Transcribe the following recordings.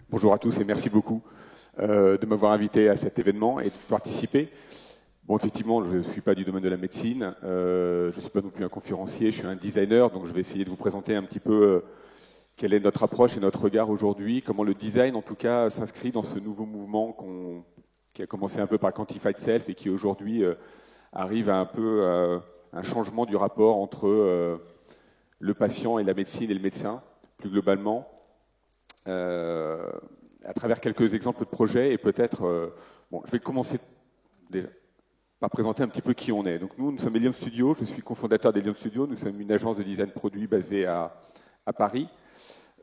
Bonjour à tous et merci beaucoup de m'avoir invité à cet événement et de participer. Bon, effectivement, je ne suis pas du domaine de la médecine, je ne suis pas non plus un conférencier, je suis un designer, donc je vais essayer de vous présenter un petit peu quelle est notre approche et notre regard aujourd'hui, comment le design, en tout cas, s'inscrit dans ce nouveau mouvement qui a commencé un peu par Quantified Self et qui aujourd'hui arrive à un peu un changement du rapport entre le patient et la médecine et le médecin, plus globalement. À travers quelques exemples de projets et peut-être, bon, je vais commencer déjà par présenter un petit peu qui on est. Donc nous sommes Helium Studio, je suis cofondateur d'Helium Studio, nous sommes une agence de design produit basée à Paris.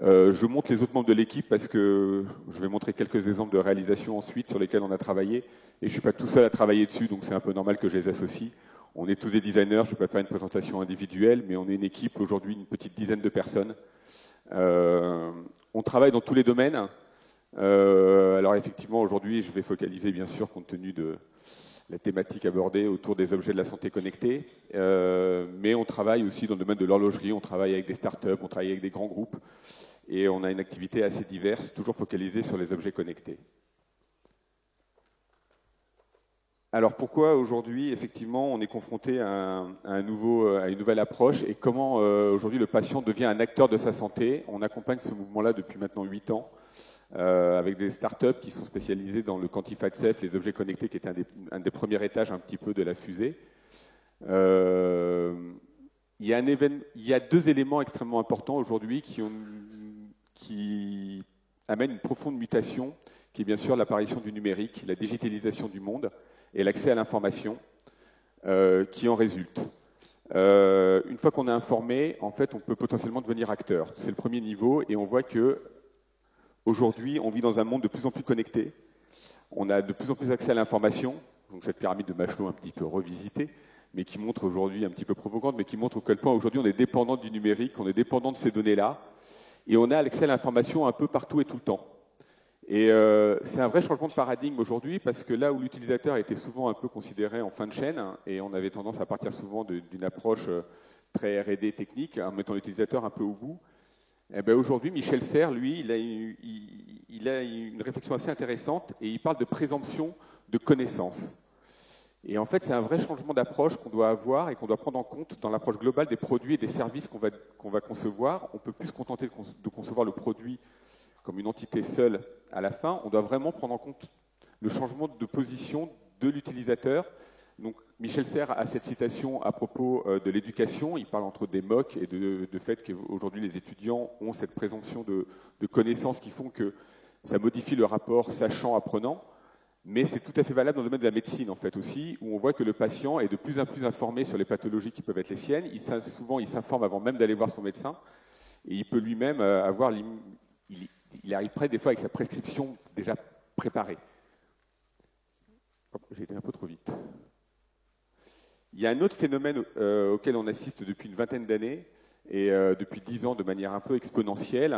Je montre les autres membres de l'équipe parce que je vais montrer quelques exemples de réalisation ensuite sur lesquels on a travaillé et je ne suis pas tout seul à travailler dessus, donc c'est un peu normal que je les associe. On est tous des designers, je ne vais pas faire une présentation individuelle, mais on est une équipe aujourd'hui, une petite dizaine de personnes. On travaille dans tous les domaines. Alors effectivement, aujourd'hui, je vais focaliser, bien sûr, compte tenu de la thématique abordée autour des objets de la santé connectés. Mais on travaille aussi dans le domaine de l'horlogerie, on travaille avec des startups, on travaille avec des grands groupes. Et on a une activité assez diverse, toujours focalisée sur les objets connectés. Alors pourquoi aujourd'hui, effectivement, on est confronté à une nouvelle approche et comment aujourd'hui le patient devient un acteur de sa santé? On accompagne ce mouvement-là depuis maintenant 8 ans avec des startups qui sont spécialisées dans le Quantified Self, les objets connectés qui était un des premiers étages un petit peu de la fusée. Il y a deux éléments extrêmement importants aujourd'hui qui amènent une profonde mutation, qui est bien sûr l'apparition du numérique, la digitalisation du monde, et l'accès à l'information qui en résulte. Une fois qu'on est informé, en fait, on peut potentiellement devenir acteur. C'est le premier niveau, et on voit que aujourd'hui, on vit dans un monde de plus en plus connecté. On a de plus en plus accès à l'information, donc cette pyramide de Maslow un petit peu revisitée, mais qui montre aujourd'hui, un petit peu provocante, mais qui montre à quel point aujourd'hui on est dépendant du numérique, on est dépendant de ces données-là, et on a accès à l'information un peu partout et tout le temps. Et c'est un vrai changement de paradigme aujourd'hui parce que là où l'utilisateur était souvent un peu considéré en fin de chaîne, et on avait tendance à partir souvent d'une approche très R&D technique, en mettant l'utilisateur un peu au bout, eh ben aujourd'hui Michel Serres, lui, il a une réflexion assez intéressante et il parle de présomption de connaissance. Et en fait, c'est un vrai changement d'approche qu'on doit avoir et qu'on doit prendre en compte dans l'approche globale des produits et des services qu'on va concevoir. On ne peut plus se contenter de concevoir le produit comme une entité seule à la fin, on doit vraiment prendre en compte le changement de position de l'utilisateur. Donc, Michel Serres a cette citation à propos de l'éducation. Il parle entre des MOOC et de fait qu'aujourd'hui les étudiants ont cette présomption de connaissances qui font que ça modifie le rapport sachant-apprenant. Mais c'est tout à fait valable dans le domaine de la médecine en fait aussi, où on voit que le patient est de plus en plus informé sur les pathologies qui peuvent être les siennes. Souvent, il s'informe avant même d'aller voir son médecin et il peut lui-même avoir il arrive près des fois avec sa prescription déjà préparée. J'ai été un peu trop vite. Il y a un autre phénomène auquel on assiste depuis une vingtaine d'années et depuis 10 ans de manière un peu exponentielle.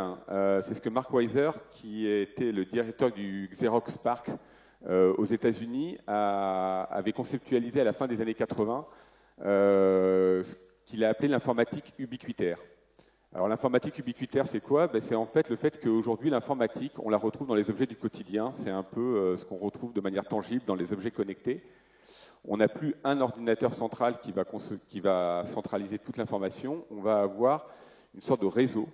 C'est ce que Mark Weiser, qui était le directeur du Xerox PARC aux États-Unis, avait conceptualisé à la fin des années 80 ce qu'il a appelé l'informatique ubiquitaire. Alors l'informatique ubiquitaire, c'est quoi? C'est en fait le fait qu'aujourd'hui, l'informatique, on la retrouve dans les objets du quotidien. C'est un peu ce qu'on retrouve de manière tangible dans les objets connectés. On n'a plus un ordinateur central qui va centraliser toute l'information. On va avoir une sorte de réseau.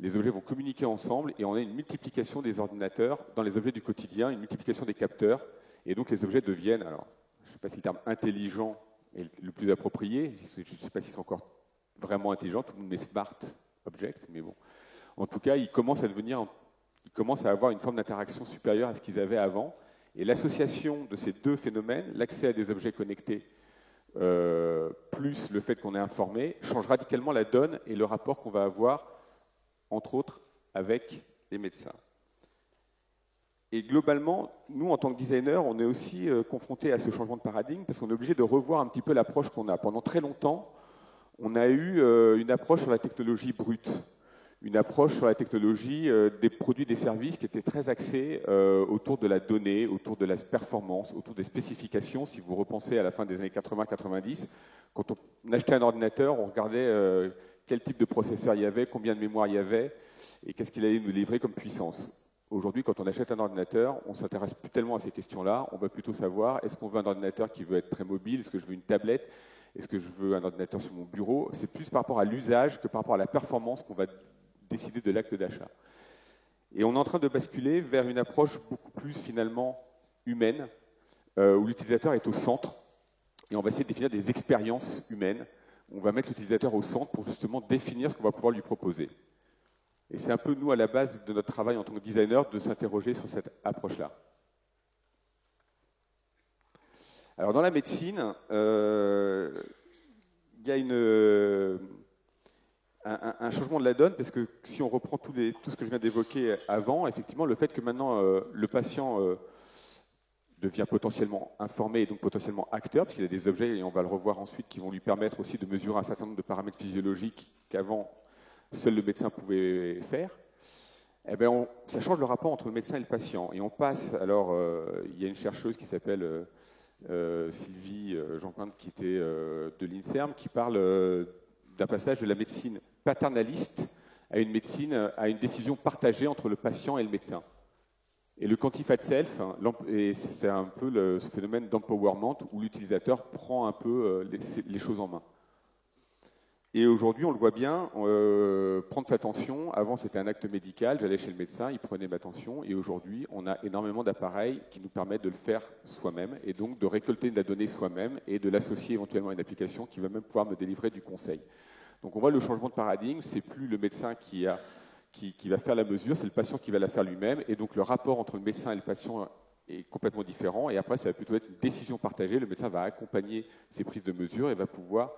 Les objets vont communiquer ensemble et on a une multiplication des ordinateurs dans les objets du quotidien, une multiplication des capteurs. Et donc les objets deviennent, alors je ne sais pas si le terme intelligent est le plus approprié, je ne sais pas s'ils sont encore vraiment intelligents, tout le monde met smart object, mais bon. En tout cas, ils commencent à avoir une forme d'interaction supérieure à ce qu'ils avaient avant. Et l'association de ces deux phénomènes, l'accès à des objets connectés, plus le fait qu'on est informé, change radicalement la donne et le rapport qu'on va avoir, entre autres, avec les médecins. Et globalement, nous, en tant que designers, on est aussi confrontés à ce changement de paradigme parce qu'on est obligé de revoir un petit peu l'approche qu'on a. Pendant très longtemps, on a eu une approche sur la technologie brute, une approche sur la technologie des produits et des services qui était très axée autour de la donnée, autour de la performance, autour des spécifications. Si vous repensez à la fin des années 80-90, quand on achetait un ordinateur, on regardait quel type de processeur il y avait, combien de mémoire il y avait et qu'est-ce qu'il allait nous livrer comme puissance. Aujourd'hui, quand on achète un ordinateur, on ne s'intéresse plus tellement à ces questions-là. On va plutôt savoir, est-ce qu'on veut un ordinateur qui veut être très mobile? Est-ce que je veux une tablette? Est-ce que je veux un ordinateur sur mon bureau? C'est plus par rapport à l'usage que par rapport à la performance qu'on va décider de l'acte d'achat. Et on est en train de basculer vers une approche beaucoup plus finalement humaine, où l'utilisateur est au centre. Et on va essayer de définir des expériences humaines. On va mettre l'utilisateur au centre pour justement définir ce qu'on va pouvoir lui proposer. Et c'est un peu, nous, à la base de notre travail en tant que designer, de s'interroger sur cette approche-là. Alors, dans la médecine, il y a un changement de la donne, parce que si on reprend tout ce que je viens d'évoquer avant, effectivement, le fait que maintenant le patient devient potentiellement informé et donc potentiellement acteur, parce qu'il a des objets, et on va le revoir ensuite, qui vont lui permettre aussi de mesurer un certain nombre de paramètres physiologiques qu'avant seul le médecin pouvait faire, eh bien ça change le rapport entre le médecin et le patient. Et on passe, alors, il y a une chercheuse qui s'appelle Sylvie Jean-Pin, qui était de l'INSERM, qui parle d'un passage de la médecine paternaliste à une médecine, à une décision partagée entre le patient et le médecin. Et le quantified self, c'est un peu ce phénomène d'empowerment où l'utilisateur prend un peu les choses en main. Et aujourd'hui, on le voit bien, prendre sa tension, avant c'était un acte médical, j'allais chez le médecin, il prenait ma tension, et aujourd'hui, on a énormément d'appareils qui nous permettent de le faire soi-même, et donc de récolter de la donnée soi-même, et de l'associer éventuellement à une application qui va même pouvoir me délivrer du conseil. Donc on voit le changement de paradigme, c'est plus le médecin qui va faire la mesure, c'est le patient qui va la faire lui-même, et donc le rapport entre le médecin et le patient est complètement différent, et après ça va plutôt être une décision partagée, le médecin va accompagner ces prises de mesure et va pouvoir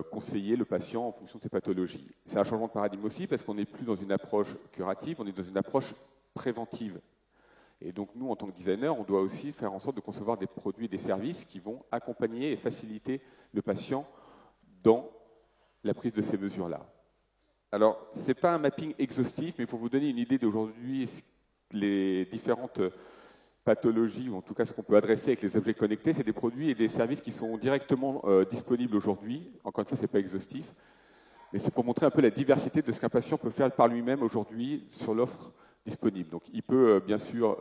conseiller le patient en fonction de ses pathologies. C'est un changement de paradigme aussi parce qu'on n'est plus dans une approche curative, on est dans une approche préventive. Et donc nous, en tant que designer, on doit aussi faire en sorte de concevoir des produits et des services qui vont accompagner et faciliter le patient dans la prise de ces mesures-là. Alors, ce n'est pas un mapping exhaustif, mais pour vous donner une idée d'aujourd'hui, les différentes pathologies, ou en tout cas ce qu'on peut adresser avec les objets connectés, c'est des produits et des services qui sont directement disponibles aujourd'hui. Encore une fois, ce n'est pas exhaustif, mais c'est pour montrer un peu la diversité de ce qu'un patient peut faire par lui-même aujourd'hui sur l'offre disponible. Donc, il peut bien sûr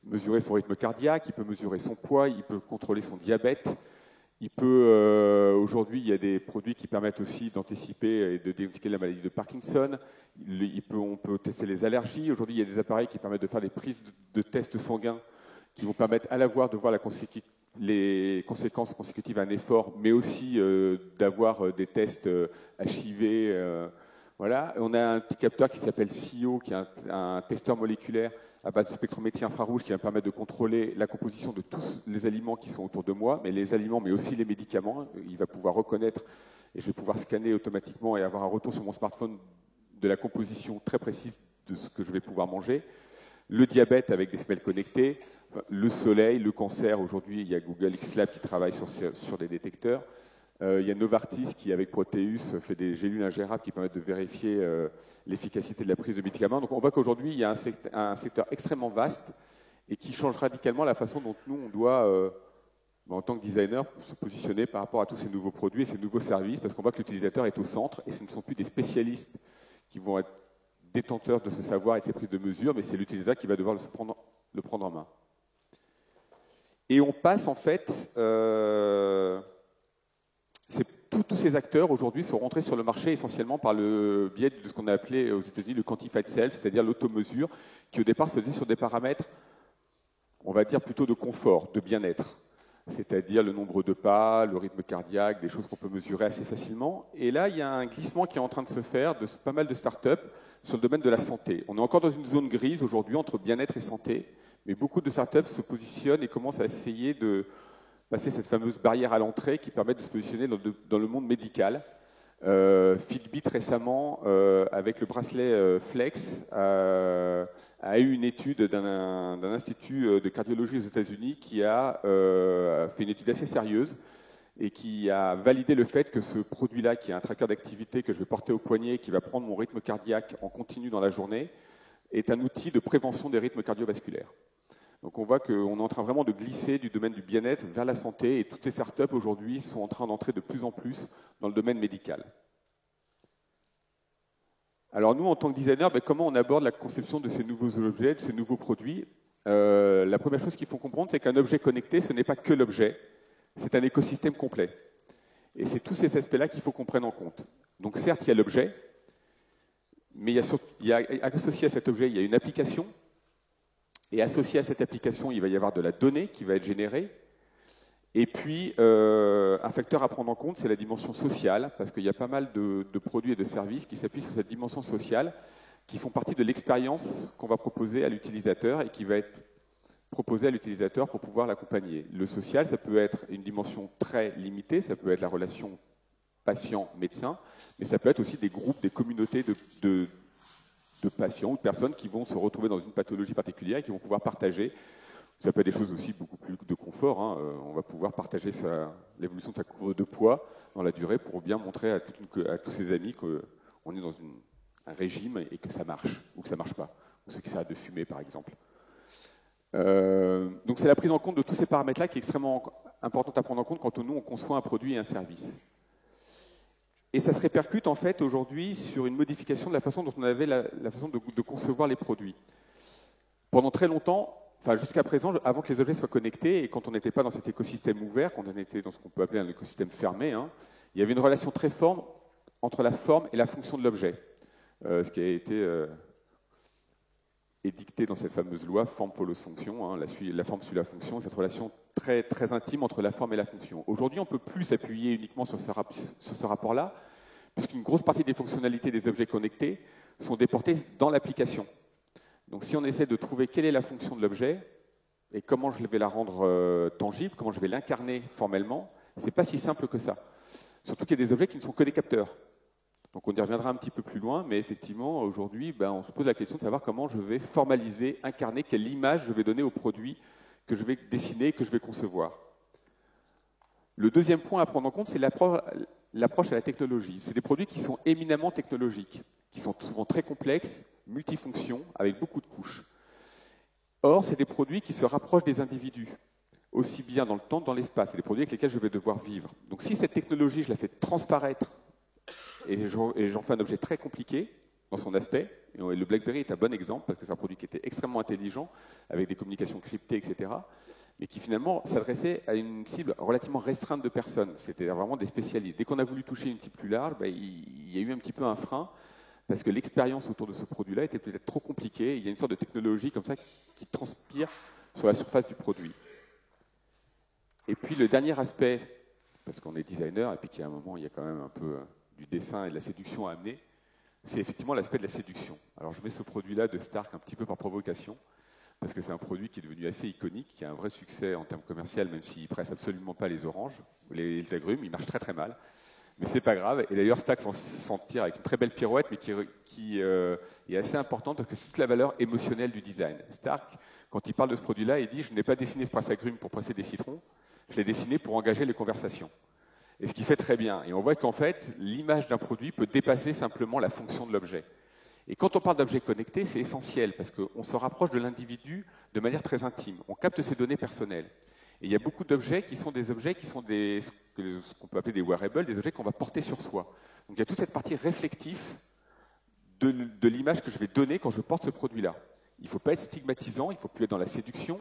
mesurer son rythme cardiaque, il peut mesurer son poids, il peut contrôler son diabète. Il peut, aujourd'hui, il y a des produits qui permettent aussi d'anticiper et de diagnostiquer la maladie de Parkinson. On peut tester les allergies. Aujourd'hui, il y a des appareils qui permettent de faire des prises de tests sanguins qui vont permettre à la fois de voir les conséquences consécutives à un effort, mais aussi d'avoir des tests HIV. Voilà. On a un petit capteur qui s'appelle CIO, qui est un testeur moléculaire à base de spectrométrie infrarouge qui va me permettre de contrôler la composition de tous les aliments qui sont autour de moi, mais les aliments, mais aussi les médicaments. Il va pouvoir reconnaître et je vais pouvoir scanner automatiquement et avoir un retour sur mon smartphone de la composition très précise de ce que je vais pouvoir manger. Le diabète avec des semelles connectées, le soleil, le cancer. Aujourd'hui, il y a Google X-Lab qui travaille sur des détecteurs. Il y a Novartis qui, avec Proteus, fait des gélules ingérables qui permettent de vérifier l'efficacité de la prise de médicaments. Donc on voit qu'aujourd'hui, il y a un secteur extrêmement vaste et qui change radicalement la façon dont nous, on doit, en tant que designer, se positionner par rapport à tous ces nouveaux produits et ces nouveaux services, parce qu'on voit que l'utilisateur est au centre et ce ne sont plus des spécialistes qui vont être détenteurs de ce savoir et de ces prises de mesure, mais c'est l'utilisateur qui va devoir le prendre en main. Et on passe en fait... tous ces acteurs aujourd'hui sont rentrés sur le marché essentiellement par le biais de ce qu'on a appelé aux États-Unis le quantified self, c'est-à-dire l'automesure, qui au départ se faisait sur des paramètres, on va dire plutôt de confort, de bien-être, c'est-à-dire le nombre de pas, le rythme cardiaque, des choses qu'on peut mesurer assez facilement. Et là, il y a un glissement qui est en train de se faire de pas mal de startups sur le domaine de la santé. On est encore dans une zone grise aujourd'hui entre bien-être et santé, mais beaucoup de startups se positionnent et commencent à essayer de passer cette fameuse barrière à l'entrée qui permet de se positionner dans le monde médical. Fitbit récemment, avec le bracelet Flex, a eu une étude d'un institut de cardiologie aux États-Unis qui a fait une étude assez sérieuse et qui a validé le fait que ce produit-là, qui est un tracker d'activité que je vais porter au poignet, qui va prendre mon rythme cardiaque en continu dans la journée, est un outil de prévention des rythmes cardiovasculaires. Donc on voit qu'on est en train vraiment de glisser du domaine du bien-être vers la santé et toutes les startups aujourd'hui sont en train d'entrer de plus en plus dans le domaine médical. Alors nous, en tant que designer, comment on aborde la conception de ces nouveaux objets, de ces nouveaux produits? La première chose qu'il faut comprendre, c'est qu'un objet connecté, ce n'est pas que l'objet, c'est un écosystème complet. Et c'est tous ces aspects-là qu'il faut qu'on prenne en compte. Donc certes, il y a l'objet, mais associé à cet objet, il y a une application, et associé à cette application, il va y avoir de la donnée qui va être générée. Et puis, un facteur à prendre en compte, c'est la dimension sociale, parce qu'il y a pas mal de produits et de services qui s'appuient sur cette dimension sociale, qui font partie de l'expérience qu'on va proposer à l'utilisateur et qui va être proposée à l'utilisateur pour pouvoir l'accompagner. Le social, ça peut être une dimension très limitée, ça peut être la relation patient-médecin, mais ça peut être aussi des groupes, des communautés de patients ou de personnes qui vont se retrouver dans une pathologie particulière et qui vont pouvoir partager. Ça peut être des choses aussi beaucoup plus de confort. On va pouvoir partager l'évolution de sa courbe de poids dans la durée pour bien montrer à tous ses amis qu'on est dans un régime et que ça marche, ou que ça ne marche pas, ou ceux qui s'arrêtent de fumer, par exemple. Donc c'est la prise en compte de tous ces paramètres-là qui est extrêmement importante à prendre en compte quand nous, on conçoit un produit et un service. Et ça se répercute en fait aujourd'hui sur une modification de la façon dont on avait la façon de concevoir les produits. Pendant très longtemps, enfin jusqu'à présent, avant que les objets soient connectés, et quand on n'était pas dans cet écosystème ouvert, quand on était dans ce qu'on peut appeler un écosystème fermé, il y avait une relation très forte entre la forme et la fonction de l'objet. Ce qui a été édicté dans cette fameuse loi, forme follows fonction, la forme suit la fonction, cette relation très, très intime entre la forme et la fonction. Aujourd'hui, on ne peut plus s'appuyer uniquement sur ce rapport-là, puisqu'une grosse partie des fonctionnalités des objets connectés sont déportées dans l'application. Donc si on essaie de trouver quelle est la fonction de l'objet, et comment je vais la rendre tangible, comment je vais l'incarner formellement, ce n'est pas si simple que ça. Surtout qu'il y a des objets qui ne sont que des capteurs. Donc on y reviendra un petit peu plus loin, mais effectivement, aujourd'hui, on se pose la question de savoir comment je vais formaliser, incarner, quelle image je vais donner au produit que je vais dessiner, que je vais concevoir. Le deuxième point à prendre en compte, c'est l'approche à la technologie. C'est des produits qui sont éminemment technologiques, qui sont souvent très complexes, multifonctions, avec beaucoup de couches. Or, c'est des produits qui se rapprochent des individus, aussi bien dans le temps que dans l'espace. C'est des produits avec lesquels je vais devoir vivre. Donc si cette technologie, je la fais transparaître et j'en fais un objet très compliqué dans son aspect, et le BlackBerry est un bon exemple, parce que c'est un produit qui était extrêmement intelligent, avec des communications cryptées, etc., mais qui finalement s'adressait à une cible relativement restreinte de personnes. C'était vraiment des spécialistes. Dès qu'on a voulu toucher une cible plus large, il y a eu un petit peu un frein, parce que l'expérience autour de ce produit-là était peut-être trop compliquée. Il y a une sorte de technologie comme ça qui transpire sur la surface du produit. Et puis le dernier aspect, parce qu'on est designer, et puis qu'il y a un moment, il y a quand même un peu du dessin et de la séduction à amener, c'est effectivement l'aspect de la séduction. Alors je mets ce produit-là de Stark un petit peu par provocation, parce que c'est un produit qui est devenu assez iconique, qui a un vrai succès en termes commerciaux, même s'il ne presse absolument pas les oranges, ou les agrumes, il marche très très mal. Mais c'est pas grave. Et d'ailleurs, Stark s'en tire avec une très belle pirouette, mais qui est assez importante parce que c'est toute la valeur émotionnelle du design. Stark, quand il parle de ce produit-là, il dit « Je n'ai pas dessiné ce presse-agrumes pour presser des citrons, je l'ai dessiné pour engager les conversations ». Et ce qui fait très bien. Et on voit qu'en fait, l'image d'un produit peut dépasser simplement la fonction de l'objet. Et quand on parle d'objets connectés, c'est essentiel parce qu'on se rapproche de l'individu de manière très intime. On capte ses données personnelles. Et il y a beaucoup d'objets qui sont ce qu'on peut appeler des wearables, des objets qu'on va porter sur soi. Donc il y a toute cette partie réflective de l'image que je vais donner quand je porte ce produit-là. Il ne faut pas être stigmatisant, il ne faut plus être dans la séduction,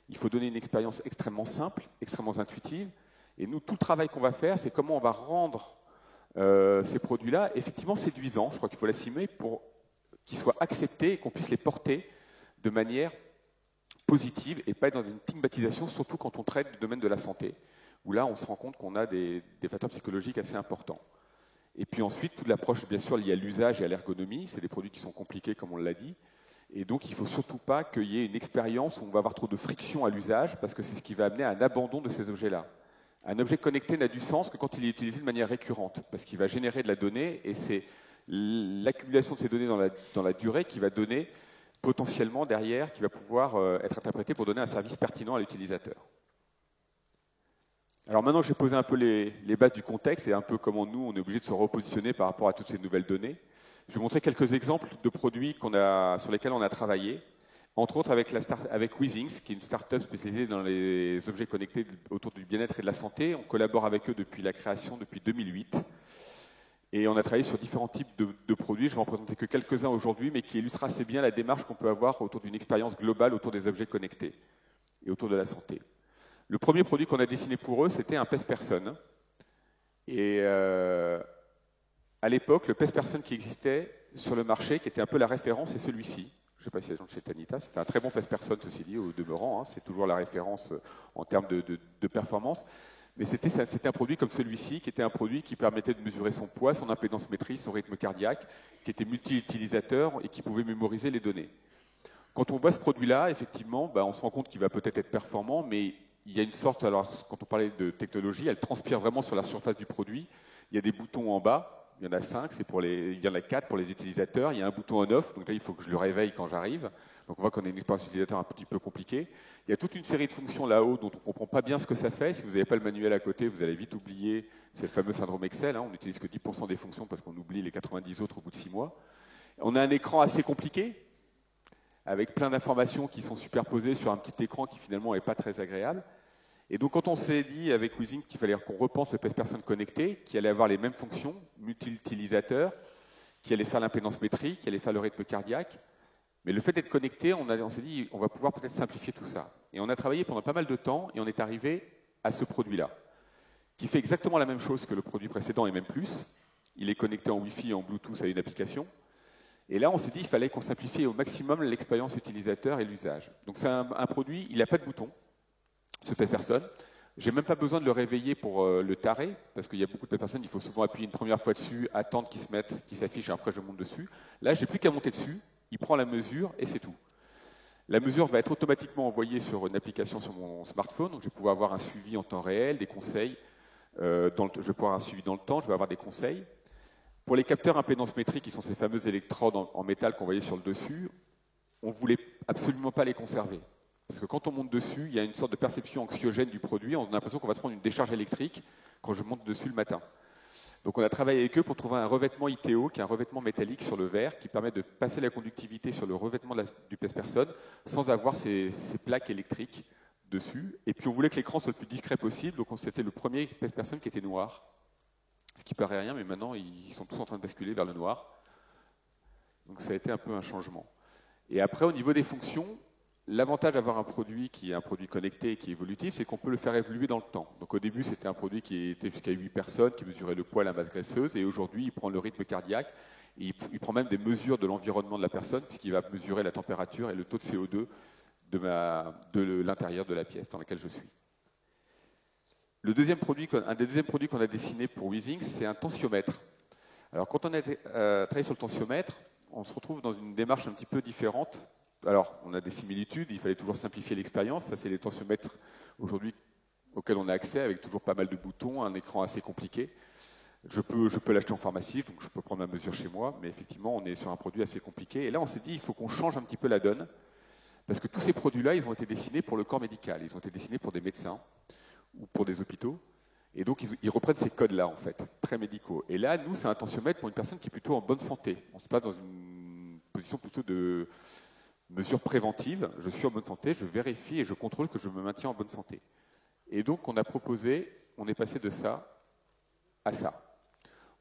il faut donner une expérience extrêmement simple, extrêmement intuitive. Et nous, tout le travail qu'on va faire, c'est comment on va rendre ces produits-là effectivement séduisants, je crois qu'il faut l'assumer, pour qu'ils soient acceptés et qu'on puisse les porter de manière positive et pas être dans une stigmatisation, surtout quand on traite du domaine de la santé, où là, on se rend compte qu'on a des facteurs psychologiques assez importants. Et puis ensuite, toute l'approche, bien sûr, liée à l'usage et à l'ergonomie, c'est des produits qui sont compliqués, comme on l'a dit, et donc il ne faut surtout pas qu'il y ait une expérience où on va avoir trop de friction à l'usage, parce que c'est ce qui va amener à un abandon de ces objets-là. Un objet connecté n'a du sens que quand il est utilisé de manière récurrente, parce qu'il va générer de la donnée, et c'est l'accumulation de ces données dans la durée qui va donner potentiellement derrière, qui va pouvoir être interprété pour donner un service pertinent à l'utilisateur. Alors maintenant que j'ai posé un peu les bases du contexte et un peu comment nous, on est obligé de se repositionner par rapport à toutes ces nouvelles données, je vais montrer quelques exemples de produits sur lesquels on a travaillé, entre autres avec Weezings, qui est une start-up spécialisée dans les objets connectés autour du bien-être et de la santé. On collabore avec eux depuis la création, depuis 2008. Et on a travaillé sur différents types de produits. Je vais en présenter que quelques-uns aujourd'hui, mais qui illustrent assez bien la démarche qu'on peut avoir autour d'une expérience globale autour des objets connectés et autour de la santé. Le premier produit qu'on a dessiné pour eux, c'était un PES-Person. Et à l'époque, le PES-Person qui existait sur le marché, qui était un peu la référence, c'est celui-ci. Je ne sais pas si il y a des gens de chez Tanita, c'était un très bon PES-Person, ceci dit, au demeurant. Hein, c'est toujours la référence en termes de performance. Mais c'était un produit comme celui-ci, qui était un produit qui permettait de mesurer son poids, son impédance métrique, son rythme cardiaque, qui était multi-utilisateur et qui pouvait mémoriser les données. Quand on voit ce produit-là, effectivement, on se rend compte qu'il va peut-être être performant, mais il y a une sorte, alors quand on parlait de technologie, elle transpire vraiment sur la surface du produit. Il y a des boutons en bas, il y en a 5, il y en a 4 pour les utilisateurs, il y a un bouton on-off, donc là il faut que je le réveille quand j'arrive. Donc on voit qu'on a une expérience utilisateur un petit peu compliquée. Il y a toute une série de fonctions là-haut dont on ne comprend pas bien ce que ça fait. Si vous n'avez pas le manuel à côté, vous allez vite oublier. C'est le fameux syndrome Excel. Hein. On n'utilise que 10% des fonctions parce qu'on oublie les 90 autres au bout de 6 mois. On a un écran assez compliqué, avec plein d'informations qui sont superposées sur un petit écran qui finalement n'est pas très agréable. Et donc quand on s'est dit avec Withings qu'il fallait qu'on repense le PES-Person connecté, qui allait avoir les mêmes fonctions, multi-utilisateurs, qui allait faire l'impédance métrique, qui allait faire le rythme cardiaque, mais le fait d'être connecté, on s'est dit on va pouvoir peut-être simplifier tout ça. Et on a travaillé pendant pas mal de temps et on est arrivé à ce produit-là, qui fait exactement la même chose que le produit précédent et même plus. Il est connecté en Wi-Fi et en Bluetooth à une application. Et là, on s'est dit qu'il fallait qu'on simplifie au maximum l'expérience utilisateur et l'usage. Donc c'est un produit, il n'a pas de bouton, ce PES-Person. J'ai même pas besoin de le réveiller pour le tarer, parce qu'il y a beaucoup de personnes, il faut souvent appuyer une première fois dessus, attendre qu'il s'affiche et après je monte dessus. Là, j'ai plus qu'à monter dessus, il prend la mesure et c'est tout. La mesure va être automatiquement envoyée sur une application sur mon smartphone, donc je vais pouvoir avoir un suivi en temps réel, des conseils, je vais pouvoir avoir un suivi dans le temps, je vais avoir des conseils. Pour les capteurs impédance métrique, qui sont ces fameux électrodes en métal qu'on voyait sur le dessus, on ne voulait absolument pas les conserver. Parce que quand on monte dessus, il y a une sorte de perception anxiogène du produit, on a l'impression qu'on va se prendre une décharge électrique quand je monte dessus le matin. Donc on a travaillé avec eux pour trouver un revêtement ITO, qui est un revêtement métallique sur le verre, qui permet de passer la conductivité sur le revêtement du PES-Person sans avoir ces plaques électriques dessus. Et puis on voulait que l'écran soit le plus discret possible, donc c'était le premier PES-Person qui était noir. Ce qui paraît rien, mais maintenant ils sont tous en train de basculer vers le noir. Donc ça a été un peu un changement. Et après, au niveau des fonctions, l'avantage d'avoir un produit qui est un produit connecté et qui est évolutif, c'est qu'on peut le faire évoluer dans le temps. Donc au début, c'était un produit qui était jusqu'à 8 personnes, qui mesurait le poids, la masse graisseuse, et aujourd'hui, il prend le rythme cardiaque, et il prend même des mesures de l'environnement de la personne, puisqu'il va mesurer la température et le taux de CO2 de l'intérieur de la pièce dans laquelle je suis. Un des deuxièmes produits qu'on a dessiné pour Withings, c'est un tensiomètre. Alors quand on a travaillé sur le tensiomètre, on se retrouve dans une démarche un petit peu différente. Alors, on a des similitudes, il fallait toujours simplifier l'expérience. Ça, c'est les tensiomètres aujourd'hui auxquels on a accès, avec toujours pas mal de boutons, un écran assez compliqué. Je peux l'acheter en pharmacie, donc je peux prendre ma mesure chez moi, mais effectivement, on est sur un produit assez compliqué. Et là, on s'est dit, il faut qu'on change un petit peu la donne, parce que tous ces produits-là, ils ont été dessinés pour le corps médical, ils ont été dessinés pour des médecins ou pour des hôpitaux. Et donc, ils reprennent ces codes-là, en fait, très médicaux. Et là, nous, c'est un tensiomètre pour une personne qui est plutôt en bonne santé. On se place dans une position plutôt de mesure préventive. Je suis en bonne santé, je vérifie et je contrôle que je me maintiens en bonne santé. Et donc, on a proposé, on est passé de ça à ça.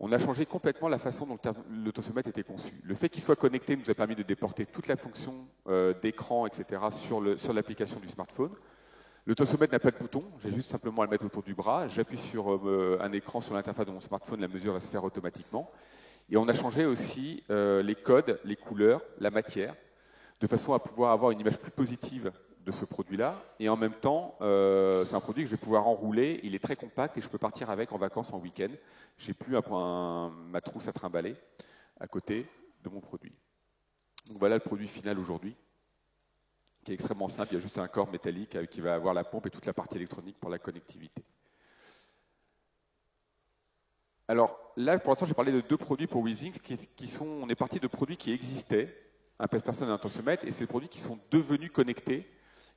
On a changé complètement la façon dont le tensiomètre était conçu. Le fait qu'il soit connecté nous a permis de déporter toute la fonction d'écran, etc., sur l'application du smartphone. Le tensiomètre n'a pas de bouton, j'ai juste simplement à le mettre autour du bras. J'appuie sur un écran sur l'interface de mon smartphone, la mesure va se faire automatiquement. Et on a changé aussi les codes, les couleurs, la matière, de façon à pouvoir avoir une image plus positive de ce produit-là. Et en même temps, c'est un produit que je vais pouvoir enrouler. Il est très compact et je peux partir avec en vacances en week-end. Je n'ai plus ma trousse à trimballer à côté de mon produit. Donc voilà le produit final aujourd'hui, qui est extrêmement simple. Il y a juste un corps métallique qui va avoir la pompe et toute la partie électronique pour la connectivité. Alors là, pour l'instant, j'ai parlé de deux produits pour Withings on est parti de produits qui existaient, un PES-Person et un tensiomètre, et ces produits qui sont devenus connectés.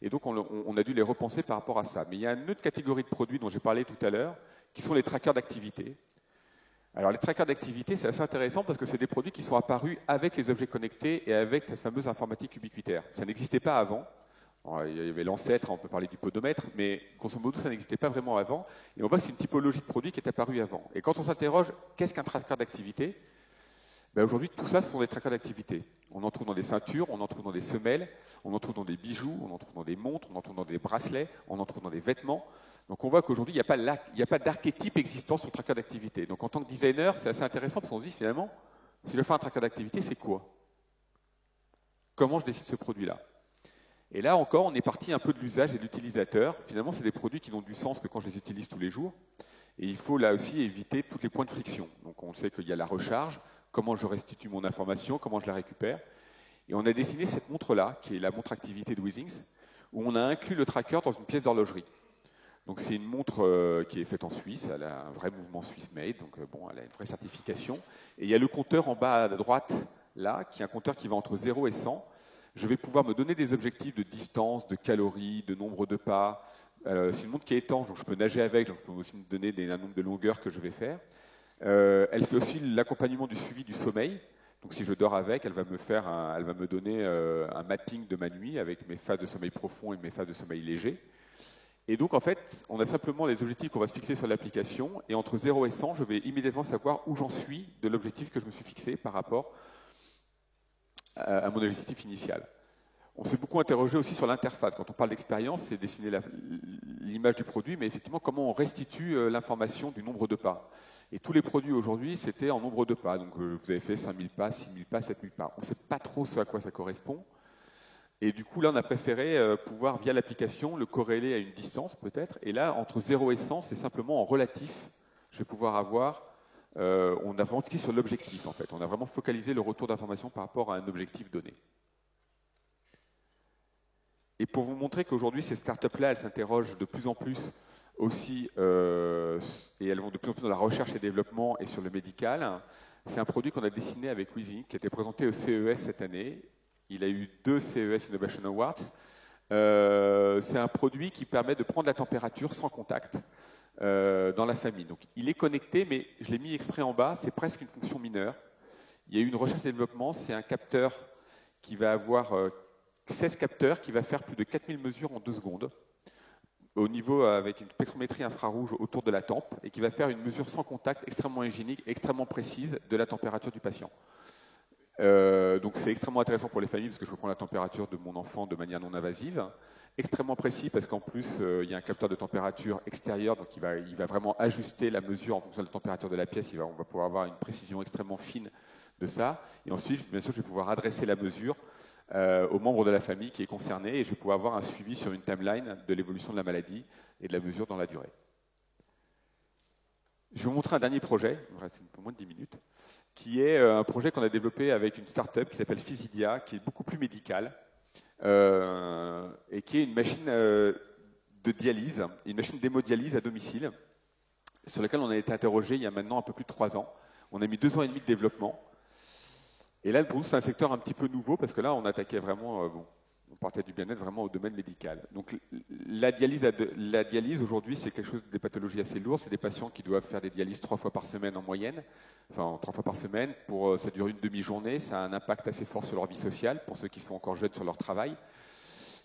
Et donc, on a dû les repenser par rapport à ça. Mais il y a une autre catégorie de produits dont j'ai parlé tout à l'heure, qui sont les trackers d'activité. Alors, les trackers d'activité, c'est assez intéressant parce que c'est des produits qui sont apparus avec les objets connectés et avec cette fameuse informatique ubiquitaire. Ça n'existait pas avant. Alors, il y avait l'ancêtre, on peut parler du podomètre, mais grosso modo, ça n'existait pas vraiment avant. Et on voit que c'est une typologie de produit qui est apparue avant. Et quand on s'interroge, qu'est-ce qu'un tracker d'activité? Ben aujourd'hui, tout ça, ce sont des trackers d'activité. On en trouve dans des ceintures, on en trouve dans des semelles, on en trouve dans des bijoux, on en trouve dans des montres, on en trouve dans des bracelets, on en trouve dans des vêtements. Donc on voit qu'aujourd'hui, il n'y a pas d'archétype existant sur le tracker d'activité. Donc en tant que designer, c'est assez intéressant parce qu'on se dit finalement, si je fais un tracker d'activité, c'est quoi? Comment je décide ce produit-là? Et là encore, on est parti un peu de l'usage et de l'utilisateur. Finalement, c'est des produits qui n'ont du sens que quand je les utilise tous les jours. Et il faut là aussi éviter tous les points de friction. Donc on sait qu'il y a la recharge, comment je restitue mon information, comment je la récupère. Et on a dessiné cette montre-là, qui est la montre activité de Withings, où on a inclus le tracker dans une pièce d'horlogerie. Donc c'est une montre qui est faite en Suisse, elle a un vrai mouvement Swiss made, donc bon, elle a une vraie certification. Et il y a le compteur en bas à droite, là, qui est un compteur qui va entre 0 et 100. Je vais pouvoir me donner des objectifs de distance, de calories, de nombre de pas. C'est une montre qui est étanche, donc je peux nager avec, donc je peux aussi me donner un nombre de longueurs que je vais faire. Elle fait aussi l'accompagnement du suivi du sommeil. Donc si je dors avec, elle va me donner un mapping de ma nuit avec mes phases de sommeil profond et mes phases de sommeil léger. Et donc en fait, on a simplement les objectifs qu'on va se fixer sur l'application, et entre 0 et 100, je vais immédiatement savoir où j'en suis de l'objectif que je me suis fixé par rapport à mon objectif initial. On s'est beaucoup interrogé aussi sur l'interface. Quand on parle d'expérience, c'est dessiner l'image du produit, mais effectivement, comment on restitue l'information du nombre de pas. Et tous les produits aujourd'hui, c'était en nombre de pas. Donc vous avez fait 5000 pas, 6000 pas, 7000 pas. On ne sait pas trop ce à quoi ça correspond. Et du coup, là, on a préféré pouvoir, via l'application, le corréler à une distance peut-être. Et là, entre 0 et 100, c'est simplement en relatif. Je vais pouvoir avoir... on a vraiment fixé sur l'objectif, en fait. On a vraiment focalisé le retour d'information par rapport à un objectif donné. Et pour vous montrer qu'aujourd'hui, ces startups-là, elles s'interrogent de plus en plus aussi, et elles vont de plus en plus dans la recherche et développement et sur le médical, c'est un produit qu'on a dessiné avec Withings, qui a été présenté au CES cette année. Il a eu 2 CES Innovation Awards. C'est un produit qui permet de prendre la température sans contact dans la famille. Donc, il est connecté, mais je l'ai mis exprès en bas, c'est presque une fonction mineure. Il y a eu une recherche et développement, c'est un capteur qui va avoir 16 capteurs, qui va faire plus de 4000 mesures en 2 secondes, au niveau avec une spectrométrie infrarouge autour de la tempe, et qui va faire une mesure sans contact extrêmement hygiénique, extrêmement précise de la température du patient. Donc c'est extrêmement intéressant pour les familles parce que je peux prendre la température de mon enfant de manière non invasive. Extrêmement précis parce qu'en plus il y a un capteur de température extérieur, donc il va vraiment ajuster la mesure en fonction de la température de la pièce. On va pouvoir avoir une précision extrêmement fine de ça. Et ensuite, bien sûr, je vais pouvoir adresser la mesure aux membres de la famille qui est concerné, et je vais pouvoir avoir un suivi sur une timeline de l'évolution de la maladie et de la mesure dans la durée. Je vais vous montrer un dernier projet, il me reste un peu moins de 10 minutes, qui est un projet qu'on a développé avec une start-up qui s'appelle Physidia, qui est beaucoup plus médicale, et qui est une machine de dialyse, une machine d'hémodialyse à domicile, sur laquelle on a été interrogé il y a maintenant un peu plus de 3 ans. On a mis 2 ans et demi de développement. Et là, pour nous, c'est un secteur un petit peu nouveau, parce que là, on attaquait vraiment, on partait du bien-être vraiment au domaine médical. Donc la dialyse aujourd'hui, c'est quelque chose des pathologies assez lourdes. C'est des patients qui doivent faire des dialyses 3 fois par semaine en moyenne, enfin 3 fois par semaine. Ça dure une demi-journée, ça a un impact assez fort sur leur vie sociale, pour ceux qui sont encore jeunes sur leur travail.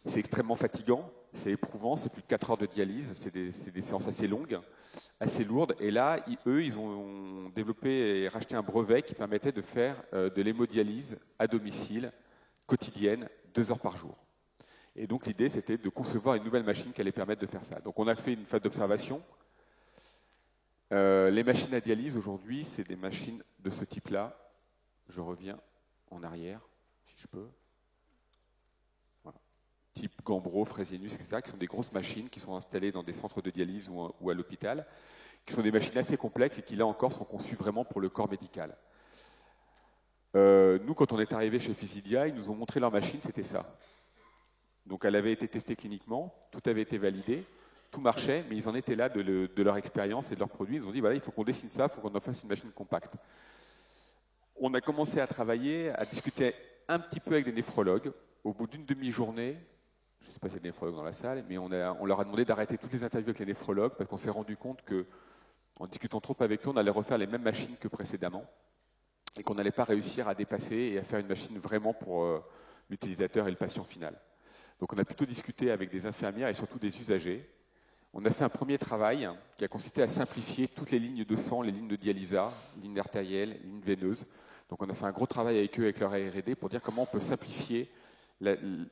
C'est extrêmement fatigant, c'est éprouvant, c'est plus de 4 heures de dialyse, c'est des séances assez longues, assez lourdes. Et là, ils ont développé et racheté un brevet qui permettait de faire de l'hémodialyse à domicile, quotidienne, 2 heures par jour. Et donc l'idée, c'était de concevoir une nouvelle machine qui allait permettre de faire ça. Donc on a fait une phase d'observation. Les machines à dialyse, aujourd'hui, c'est des machines de ce type-là. Je reviens en arrière, si je peux. Voilà. Type Gambro, Fresenius, etc., qui sont des grosses machines qui sont installées dans des centres de dialyse ou à l'hôpital, qui sont des machines assez complexes et qui, là encore, sont conçues vraiment pour le corps médical. Nous, quand on est arrivé chez Physidia, ils nous ont montré leur machine, c'était ça. Donc elle avait été testée cliniquement, tout avait été validé, tout marchait, mais ils en étaient là de leur expérience et de leurs produits. Ils ont dit, voilà, il faut qu'on dessine ça, il faut qu'on en fasse une machine compacte. On a commencé à travailler, à discuter un petit peu avec des néphrologues. Au bout d'une demi-journée, je ne sais pas s'il y a des néphrologues dans la salle, mais on leur a demandé d'arrêter toutes les interviews avec les néphrologues parce qu'on s'est rendu compte qu'en discutant trop avec eux, on allait refaire les mêmes machines que précédemment et qu'on n'allait pas réussir à dépasser et à faire une machine vraiment pour l'utilisateur et le patient final. Donc on a plutôt discuté avec des infirmières et surtout des usagers. On a fait un premier travail qui a consisté à simplifier toutes les lignes de sang, les lignes de dialysa, lignes artérielles, lignes veineuses. Donc on a fait un gros travail avec eux, avec leur R&D, pour dire comment on peut simplifier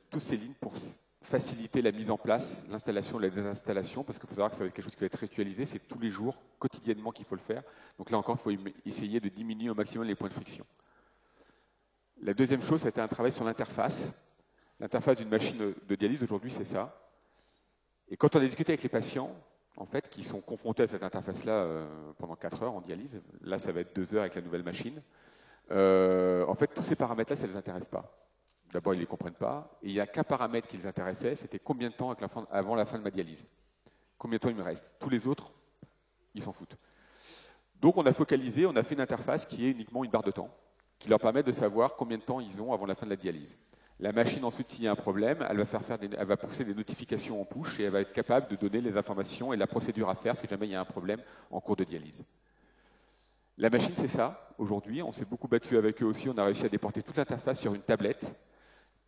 toutes ces lignes pour faciliter la mise en place, l'installation et la désinstallation, parce qu'il faut savoir que ça va être quelque chose qui va être ritualisé, c'est tous les jours, quotidiennement qu'il faut le faire. Donc là encore, il faut essayer de diminuer au maximum les points de friction. La deuxième chose, c'était un travail sur l'interface. L'interface d'une machine de dialyse, aujourd'hui, c'est ça. Et quand on a discuté avec les patients, en fait, qui sont confrontés à cette interface-là pendant 4 heures en dialyse, là, ça va être 2 heures avec la nouvelle machine, en fait, tous ces paramètres-là, ça ne les intéresse pas. D'abord, ils ne les comprennent pas. Et il n'y a qu'un paramètre qui les intéressait, c'était combien de temps avant la fin de ma dialyse. Combien de temps il me reste. Tous les autres, ils s'en foutent. Donc, on a focalisé, on a fait une interface qui est uniquement une barre de temps, qui leur permet de savoir combien de temps ils ont avant la fin de la dialyse. La machine, ensuite, s'il y a un problème, elle va pousser des notifications en push et elle va être capable de donner les informations et la procédure à faire si jamais il y a un problème en cours de dialyse. La machine, c'est ça. Aujourd'hui, on s'est beaucoup battu avec eux aussi. On a réussi à déporter toute l'interface sur une tablette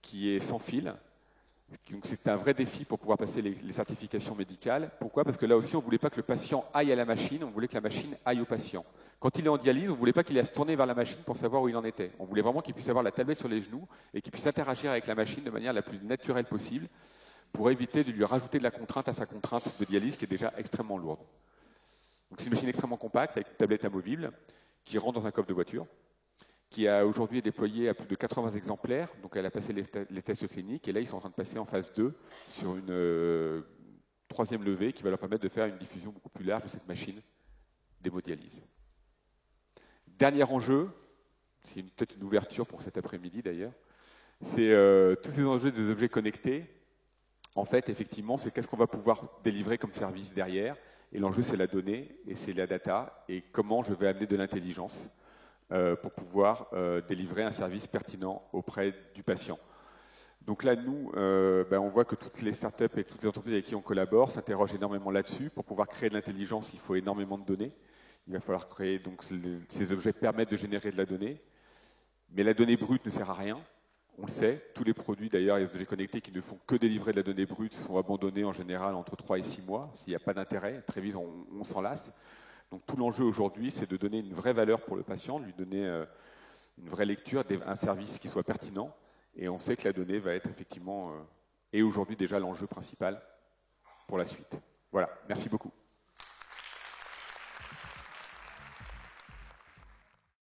qui est sans fil. Donc, c'était un vrai défi pour pouvoir passer les certifications médicales. Pourquoi? Parce que là aussi, on ne voulait pas que le patient aille à la machine, on voulait que la machine aille au patient. Quand il est en dialyse, on ne voulait pas qu'il ait à se tourner vers la machine pour savoir où il en était. On voulait vraiment qu'il puisse avoir la tablette sur les genoux et qu'il puisse interagir avec la machine de manière la plus naturelle possible pour éviter de lui rajouter de la contrainte à sa contrainte de dialyse qui est déjà extrêmement lourde. Donc c'est une machine extrêmement compacte avec une tablette amovible qui rentre dans un coffre de voiture, qui a aujourd'hui déployé à plus de 80 exemplaires. Donc elle a passé les tests cliniques et là ils sont en train de passer en phase 2 sur une troisième levée qui va leur permettre de faire une diffusion beaucoup plus large de cette machine d'hémodialyse. Dernier enjeu, c'est peut-être une ouverture pour cet après-midi d'ailleurs, c'est tous ces enjeux des objets connectés. En fait, effectivement, c'est qu'est-ce qu'on va pouvoir délivrer comme service derrière. Et l'enjeu, c'est la donnée et c'est la data et comment je vais amener de l'intelligence pour pouvoir délivrer un service pertinent auprès du patient. Donc là, nous, on voit que toutes les startups et toutes les entreprises avec qui on collabore s'interrogent énormément là-dessus. Pour pouvoir créer de l'intelligence, il faut énormément de données. Il va falloir créer, donc ces objets permettent de générer de la donnée. Mais la donnée brute ne sert à rien. On le sait, tous les produits d'ailleurs, les objets connectés qui ne font que délivrer de la donnée brute sont abandonnés en général entre 3 et 6 mois. S'il n'y a pas d'intérêt, très vite on s'en lasse. Donc tout l'enjeu aujourd'hui, c'est de donner une vraie valeur pour le patient, de lui donner une vraie lecture, un service qui soit pertinent. Et on sait que la donnée va être effectivement, et aujourd'hui déjà, l'enjeu principal pour la suite. Voilà, merci beaucoup.